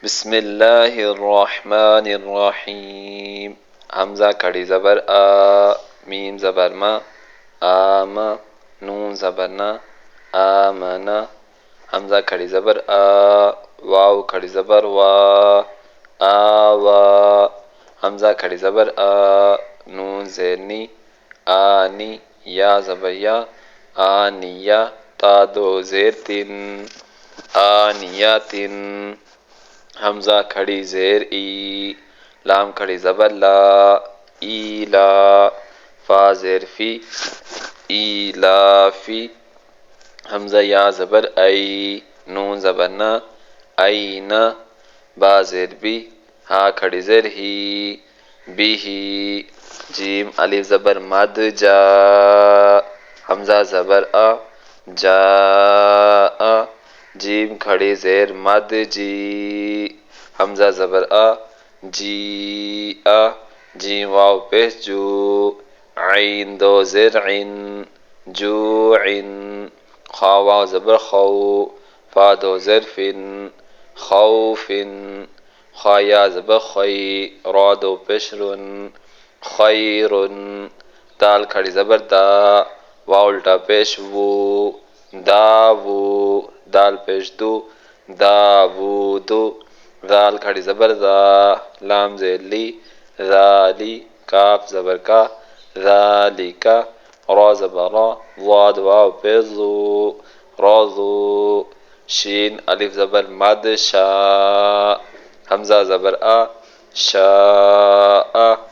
بسم اللہ الرحمن الرحیم. حمزہ کھڑی زبر آ، میم زبر ما، آم، نون زبر نا، آمنا. حمزہ کھڑی زبر آ، واو کھڑی زبر وا، آوا. حمزہ کھڑی زبر آ، نون زیر نی، آنی. یا زبر یا، آنیہ. تا دو زیر تین، آنیاتن. حمزہ کھڑی زیر ای، لام کھڑی زبر لا، ایلا. فا زیر فی، ایلافی. حمزہ یا زبر ای، نون زبر نا، اینا. با زیر بی، ہا کھڑی زیر ہی، بیہی. جیم الف زبر مد جا، حمزہ زبر آ، جاء. جیم کھڑی زیر مد جی، حمزہ زبر آ، جیء. جیم واو پیش جو، عین دو زیر عن، جوعن. خا واو زبر خو، فا دو زیر فن، خوفن. خا یا زبر خی، را دو پیش رن، خیرن. دال کھڑی زبر دا، واو الٹا پیش وو، داوو. دال پیش دو، داوودو. ذال کھڑی زبر ذا، لام زیر لی، ذالی. کاف زبر کا، ذالکا. را زبر را، ضاد واو پیش ذو، رازو. شین الف زبر مد شا، حمزہ زبر آ، شاء.